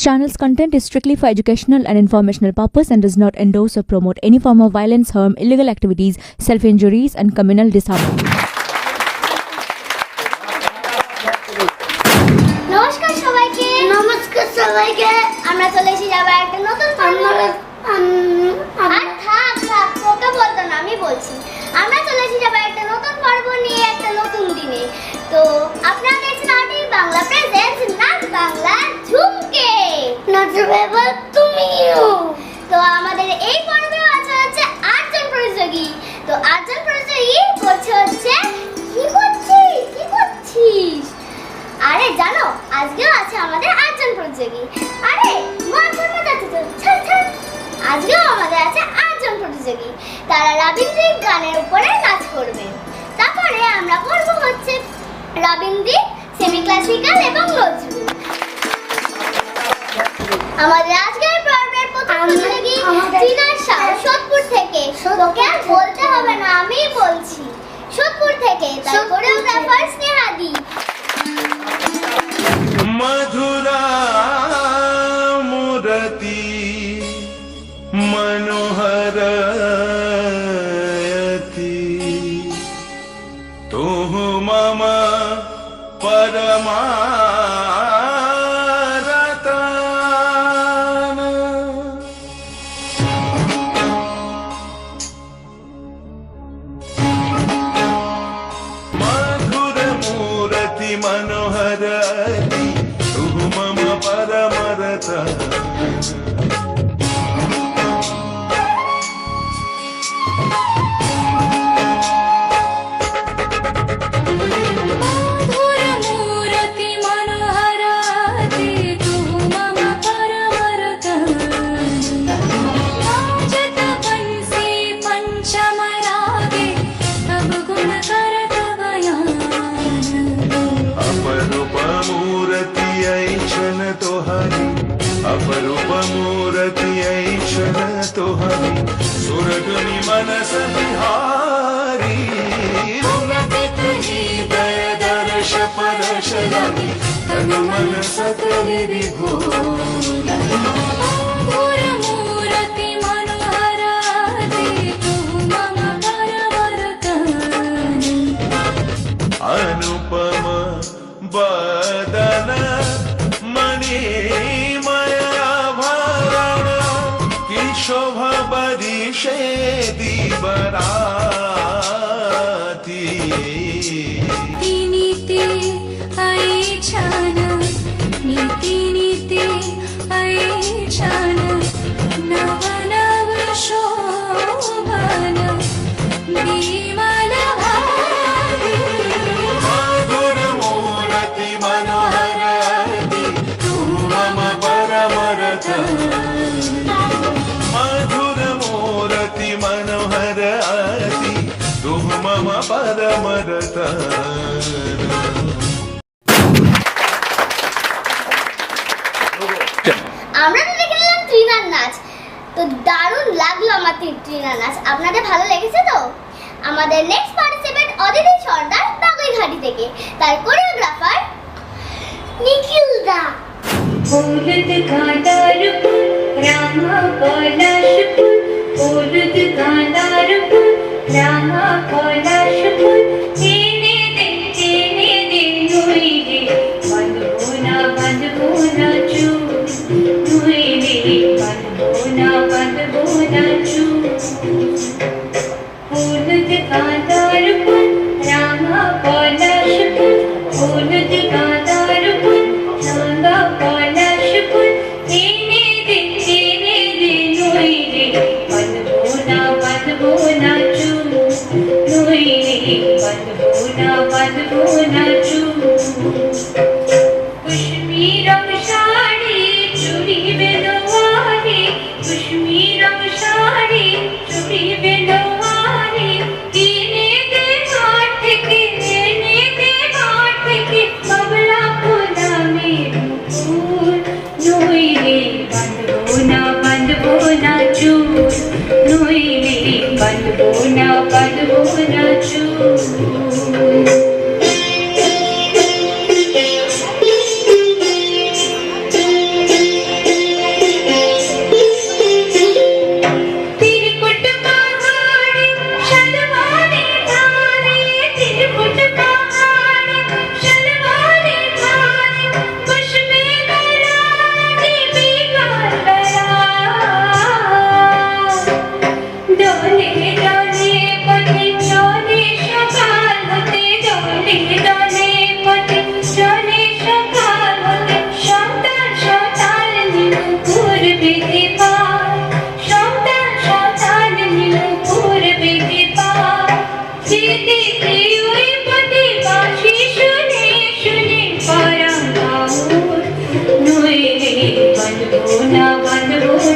channel's content is strictly for educational and informational purpose and does not endorse or promote any form of violence, harm, illegal activities, self-injuries and communal disharmony. নমস্কার সবাইকে আমরা চলে এসে যাবো একটা নতুন তোকে বলতো না আমি বলছি আমরা চলে এসে যাবো একটা নতুন পর্ব নিয়ে একটা নতুন দিনে। তো আপনারা দেখছেন আরটিভি বাংলা প্রেজেন্টস নাচ বাংলা ঝুমকে নাচবে এবার তুমিও। তো আমাদের এই পর্বে আছে হচ্ছে 8 জন প্রতিযোগী। তো 8 জন প্রতিযোগী করছে হচ্ছে কি করছিস আরে জানো আজকেও আছে আমাদের 8 জন প্রতিযোগী। আরে মজা যাচ্ছে তো ছাড় আজকেও আমাদের আছে 8 জন প্রতিযোগী। তারা রবীন্দ্রিক গানের উপরে নাচ করবে। তারপরে আমরা করব হচ্ছে রবীন্দ্রিক, সেমি ক্লাসিক্যাল এবং নজরুল। আমাদের আজকের পর্বের প্রথম প্রতিযোগী চিনার শাহ সোদপুর থেকে। তোকে আর বলতে হবে না আমিই বলছি সোদপুর থেকে। তার কোরিওগ্রাফার স্নেহাদি। मधुरा मूर्ति मनोहरयति तुह मम परमारतन मधुर मूर्ति मनोहरयति मम परमरत अपरूप मूर्ति ऐक्षण तोहरी सुरगनि मनस बिहारी हृदय दर्श परश रवि तन मन सकल विभोर मूर्ति मनोहराति तुम मम परमरतन अनुपम बदन शोभा बरिशे दीबराती नीति ऐछान नीति नीति ऐछान नव नव शोभन विमल भाति मधुर मूर्ति मनोहरति तुम मम परमरतन मधुर मूर्ति मनोहरति तुम मम परमरतन। আমরা তো দেখে নিলাম ট্রিনার নাচ। তো দারুণ লাগলো আমার ট্রিনার নাচ। আপনাদের ভালো লেগেছে তো? আমাদের নেক্সট পার্টিসিপেন্ট অদিতি সর্দার বাগুইঘাটি থেকে। তার কোরিওগ্রাফার নিখিল দা। फूलद कांदारपुर रामा कैलाशपुर फूलद कांदारपुर रामा कैलाशपुर तेने दिन हुई रे बंदोना चू हुई रे बंदोना चू फूलद कांदारपुर रामा कैलाशपुर फूलद कांदारपुर रामा कैलाशपुर तेने दिन हुई रे बंदोना चू हुई रे बंदोना चू कश्मीर साड़ी चूड़ी बेनवारी कश्मीर साड़ी चूड़ी बेनवारी तेने दे घाट के बबला फूला में फूल नुई रे बंदोना चूर नुई रे बंदोना चूर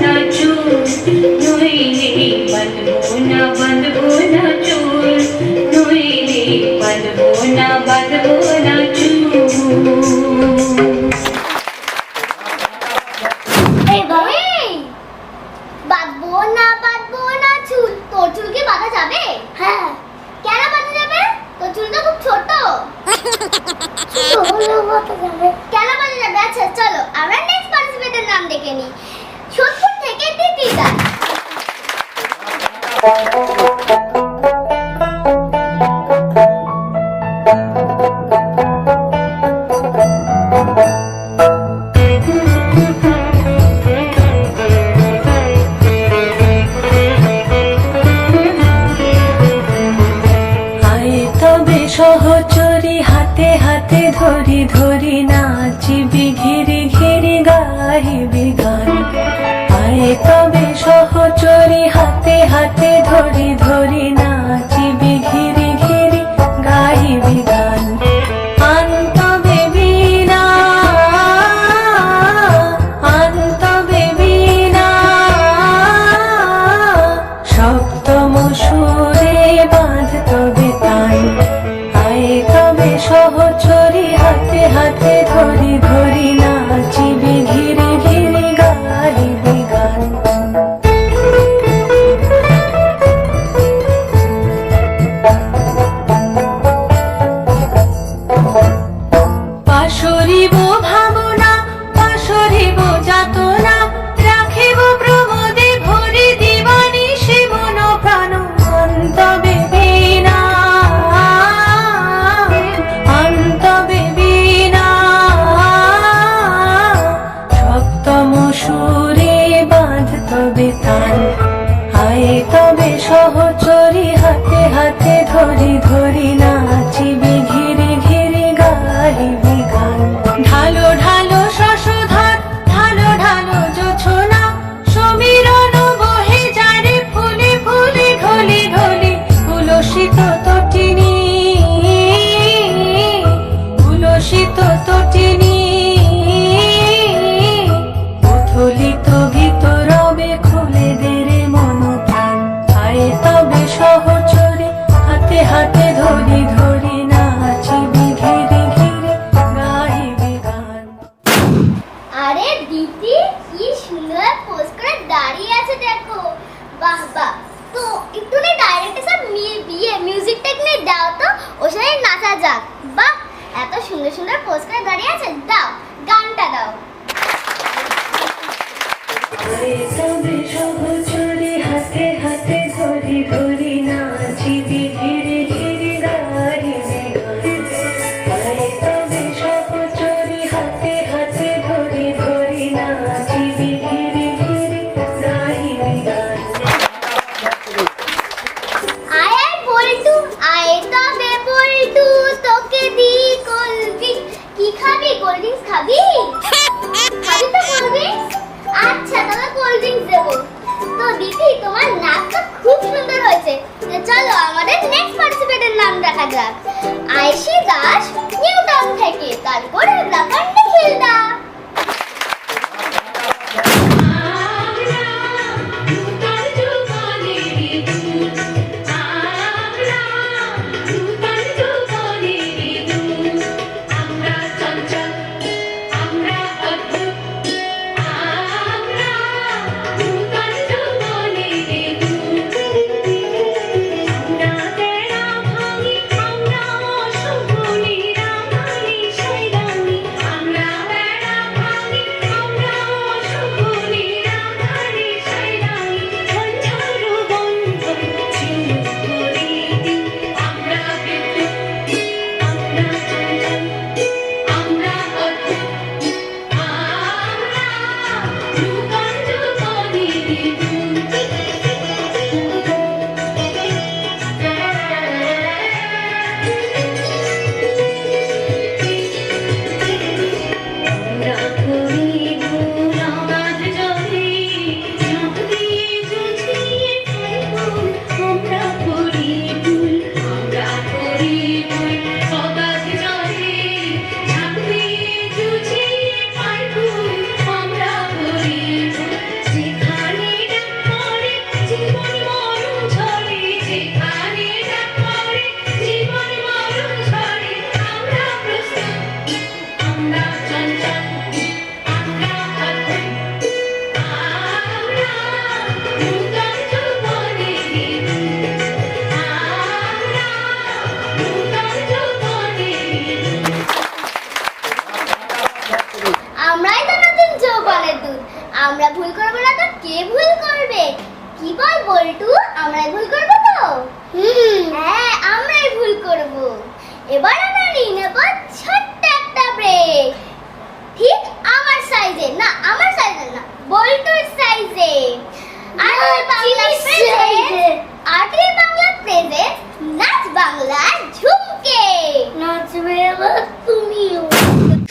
না চুল নইলে বাঁধবো না চুল নইলে বাঁধবো না চুল এই বাঁধবো না চুল, তোর চুল কি বাঁধা যাবে? হ্যাঁ। কেন বাঁধা যাবে? তোর চুল তো খুব ছোট। কেন বাঁধা যাবে? আচ্ছা চলো আমরা নেক্সট পার্টিসিপেন্টের নাম ডেকে নিই। সোদপুর থেকে তিতিকা। সহচরি হাতে হাতে ধরি ধরি নাচিবি ঘিরি ঘিরি গাহিবি গান আয়ে তবে সহচরি হাতে হাতে ধরি ধরি নাচিবি ঘিরি ঘিরি গাহিবি গান আনতবে বীণা আনতবে বীণা সপ্তম সুরে বাঁধ তবে তাই তবে সহচরি হাতে হাতে ধরি ধরি নাচিবি ঘিরি ঘিরি গাহিবি গান পাশরিব ভাবনা পাশরিব যাতনা রাখিব প্রমোদে ভরি দিবানি সে মন প্রাণ অন্তবে বীণা অন্তবে বীণা সপ্তম সুরে বাঁধ তবে তান আয়ে তবে সহচরি হাতে হাতে ধরি ধরি নাচিবি ঘিরি ঘিরি গাহিবি গান ঢালো ঢালো শশধর ঢালো ঢালো জোছনা সমীরণ বহে যারে ফুলে ফুলে ঢলি ঢলি উলসিত তটিনী উলসিত তটিনী উথলিত ভিতরবে খুলে দেরে মন প্রাণ আয়ে তবে সহচরি হাতে হাতে ধরি ধরি নাচিবি ঘিরি ঘিরি গাহিবি গান আরে দিদি কি সুন্দর পোজ করে দাঁড়িয়ে আছে দেখো। বাহ বাহ। তো একটু না ডাইরেক্টর স্যার বিয়ে মিউজিকটা একটু দাও তো, ওর সাথে নাচা যাক। বাহ, এত সুন্দর সুন্দর পোজ করে দাঁড়িয়ে আছে, দাও গানটা দাও। আয়ে তবে সহচরি হাতে হাতে ধরি ধরি নাচিবি ঘিরি ঘিরি গাহিবি গান আয়ে তবে সহচরি হাতে হাতে ধরি ধরি নাচিবি ঘিরি ঘিরি গাহিবি গান আয় আয় বল্টু, আয় তবে বল্টু, তোকে দি কোল্ড ড্রিঙ্ক। কি খাবি? কোল্ড ড্রিঙ্কস খাবি? খাবি তো কোল্ড ড্রিঙ্কস? আচ্ছা তাহলে কোল্ড ড্রিঙ্কস দেবো। তো দিদি তোমার নাচটা খুব সুন্দর হয়েছে। তো চলো আমাদের নেক্সট পার্টিসিপেন্টের নাম দেখা যাক। আয়েশি দাস নিউ টাউন থেকে, তার কোরিওগ্রাফার নিখিল দা। আমরা আমরাই তো নতুন যৌবনের দুধ, আমরা ভুল করবো না তো কে ভুল করবে? কি বল বল্টু, আমরাই ভুল করবো তো? হ্যাঁ, আমরাই ভুল করব। এবার আমরা নিয়ে নেব ছোট্ট একটা ব্রেক, ঠিক আমার সাইজে, না আমার সাইজে না, বল্টুর সাইজে। আর Bangla present, RTV Bangla present নাচ বাংলা ঝুমকে। নাচবে এবার তুমিও।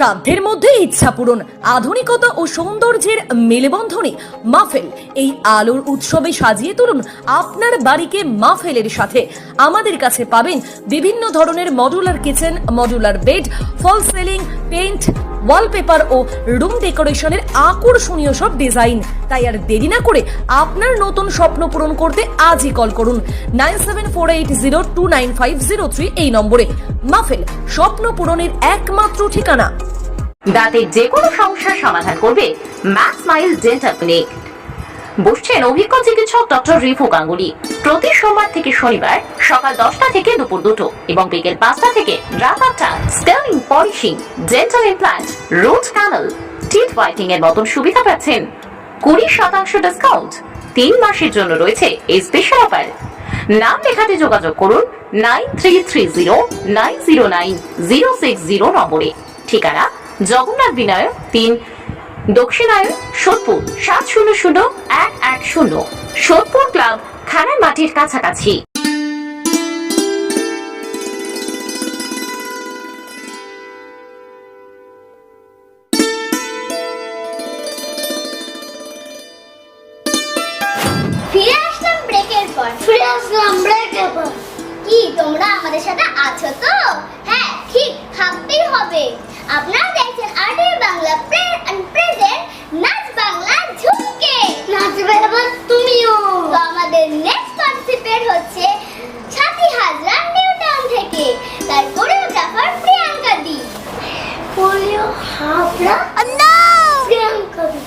সাধ্যের মধ্যে ইচ্ছা পূরণ, আধুনিকতা ও সৌন্দর্যের মেলবন্ধনে মাহফিল। এই আলোর উৎসবে সাজিয়ে তুলুন আপনার বাড়িকে মাহফিলের সাথে। আমাদের কাছে পাবেন বিভিন্ন ধরনের মডুলার কিচেন, মডুলার বেড, ফল সিলিং, পেইন্ট, ওয়ালপেপার ও রুম ডেকোরেশনের আকর্ষণীয় সব ডিজাইন। তাই আর দেরি না করে আপনার নতুন স্বপ্ন পূরণ করতে আজই কল করুন 9748029503 এই নম্বরে। মাহফিল, স্বপ্ন পূরণের একমাত্র ঠিকানা। দাঁতের যে কোনো সমস্যার সমাধান করবে ম্যাক্স স্মাইল ডেন্টাল ক্লিনিক। বসছেন অভিজ্ঞ চিকিৎসক ডক্টর রিফু গাঙ্গুলি। প্রতি সোমবার থেকে শনিবার সকাল 10টা থেকে দুপুর 2টো এবং বিকেল 5টা থেকে রাত 8টা। Scaling, polishing, dental implant, root canal, teeth whitening এর মতন সুবিধা পাচ্ছেন। 20% ডিসকাউন্ট। 3 মাসের জন্য রয়েছে এই স্পেশাল অফার। নাম লেখাতে যোগাযোগ করুন 9330909060 নম্বরে। ঠিকানা জগন্নাথ বিনায়ক 3, দক্ষিণায়ন, সোদপুর 700110, সোদপুর ক্লাব, খানার মাটির কাছাকাছি। ফিরে আসলাম ব্রেকের পর। কি তোমরা আমাদের সাথে আছো তো? হ্যাঁ, ঠিক থাকতেই হবে। আপনারা দেখছেন আরটিভি বাংলা প্রেজেন্ট নাচ বাংলা ঝুমকে। নাচবে এবার তুমিও। তো আমাদের নেক্সট পার্টিসিপেন্ট হচ্ছে ছাতি হাজরা নিউটাউন থেকে, তার কোরিওগ্রাফার প্রিয়াঙ্কা দি। কোরিও হাবরা না প্রিয়াঙ্কা দি।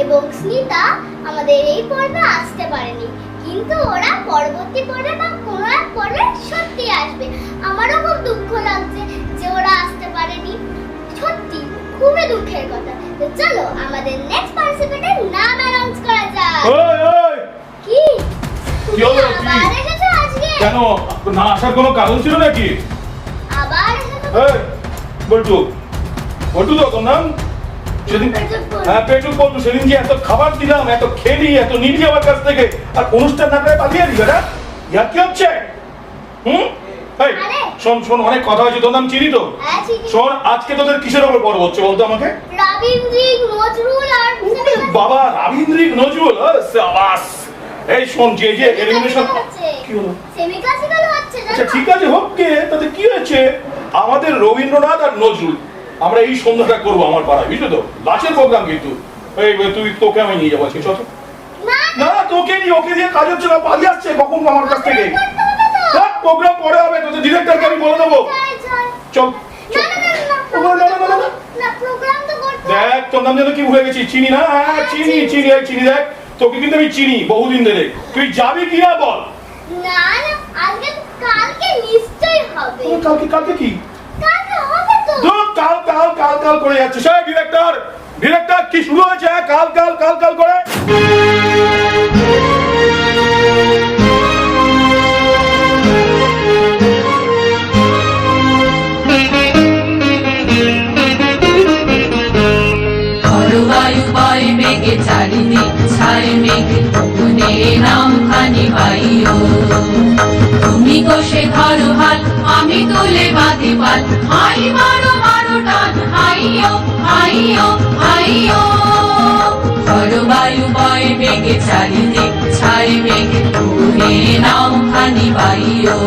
এবং স্মিতা আমাদের এই পর্বে আসতে পারেনি, কিন্তু ওরা পরবর্তী পর্বে বা কোনো এক পর্বে সত্যি আসবে। আমারও খুব দুঃখ লাগছে যে ওরা আসতে পারেনি, সত্যি খুবই দুঃখের কথা। তো চলো আমাদের নেক্সট পার্টিসিপেন্টের নাম অ্যানাউন্স করা যাক। কি কি হলো কি আবার এসেছো আজকে? কেন না আসার কোনো কারণ ছিল নাকি? আবার এসেছো? এই বল্টু বল্টু তো তোর নাম সেদিন হ্যাঁ পেটু বল্টু সেদিন যে এত খাবার দিলাম এত খেলি এত নিলি আমার কাছ থেকে আর অনুষ্ঠান না করে পালিয়ে আলি বেটা ইয়ার কি হচ্ছে হুম এই শোন শোন অনেক কথা হয়েছে তোর নাম চিনি তো হ্যাঁ, চিনি। শোন আজকে তোদের কিসের ওপর পর্ব হচ্ছে বলতো আমাকে রবীন্দ্রিক, নজরুল আর বাবা রবীন্দ্রিক নজরুল সাবাস এই শোন যে যে এলিমিনেশন কি হলো সেমিক্লাসিক্যাল হচ্ছে আচ্ছা জানো? ঠিক আছে হোক কে তাতে কি হয়েছে আমাদের রবীন্দ্রনাথ আর নজরুল আমরা এই সন্ধ্যাটা করবো আমার পাড়ায় বুঝলো তো লাচের প্রোগ্রাম কিন্তু এই তুই তোকে আমি নিয়ে যাবো আজকে চল না, না তোকে নিয়ে ওকে দিয়ে কাজ হচ্ছে না পালিয়ে আসছে কখন আমার কাছ থেকে করতে হবে তো। প্রোগ্রাম পরে হবে তোদের ডিরেক্টরকে আমি বলে দেবো চল, চল। চল না, না, না, না, না, না, না, না, না। না, প্রোগ্রাম তো করতে হবে। দেখ তোর নাম যেন কি ভুলে গেছি চিনি না হ্যাঁ চিনি চিনি এই চিনি দেখ তোকে কিন্তু আমি চিনি বহুদিন ধরে তুই যাবি কি না বল না, না, আজকে কালকে নিশ্চয়ই হবে। কালকে কালকে কি কালকে হবে তো। ধুর, কাল কাল কাল কাল করে যাচ্ছে সেই ডিরেক্টর ডিরেক্টর কি শুরু হয়েছে হ্যাঁ? কাল কাল কাল কাল করে বায়ু বয় মেঘে চারিদিক ছায় মেঘে মনে নাম খানি বাইও তুমি কোষে ধরো হাল আমি তুলে বাঁধি পাল হাই মারো মারো টান হাইও হাইও হাইও বায়ু বয় মেঘে চারিদিক ছায় মেঘে মনে নাম খানি বাইও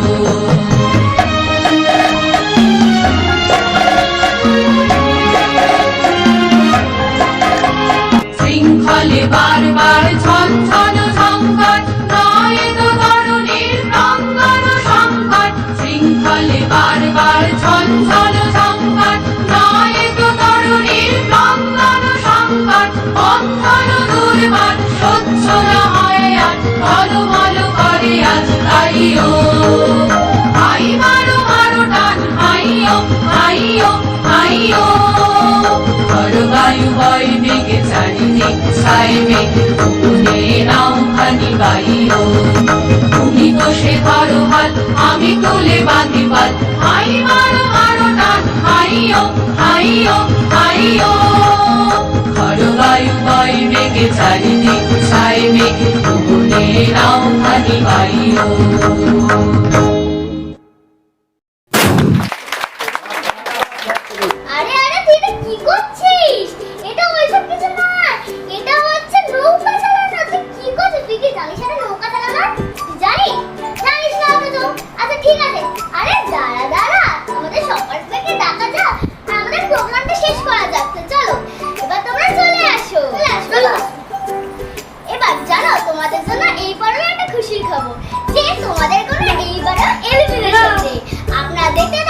শৃঙ্খলে বারবার ঝনঝন সংকট নয় তো তরুণীর প্রাঙ্গণ সংকট শৃঙ্খলে বারবার ঝনঝন সংকট নয় তো তরুণীর প্রাঙ্গণ সংকট বন্ধন দুর্বার সহ্য না হয় আর ঢলমল করে আজ তাইও হাই মারো মারো টান হাইও হাইও হাইও বায়ু বয় মেঘে চারিদিক ছায় মেঘে মনে নাম খানি বাইও তুমি কোষে ধরো হাল আমি তুলে বাঁধি পাল হাই মারো মারো টান হাইও হাইও হাইও বায়ু বয় মেঘে চারিদিক ছায় মেঘে মনে নাম খানি বাইও আরে আরে তুই এটা কি করছিস? এটা ওইসব কিছু না, এটা হচ্ছে নৌকা চালানো। তুই কি করছিস? তুই কি জানিস এটা নৌকা চালানো? তুই জানিস? জানিস না তো? আচ্ছা ঠিক আছে। আরে দাঁড়া দাঁড়া, আমাদের সকালকে ডাকা যাক আর আমাদের প্রোগ্রামটা শেষ করা যাক। তো চলো এবার তোমরা চলে আসো। চলো এবার জানো তোমাদের জন্য এইবারও একটা খুশির খবর যে তোমাদের কোনো এইবারও এলিমিনেশন নেই। আপনারা দেখতে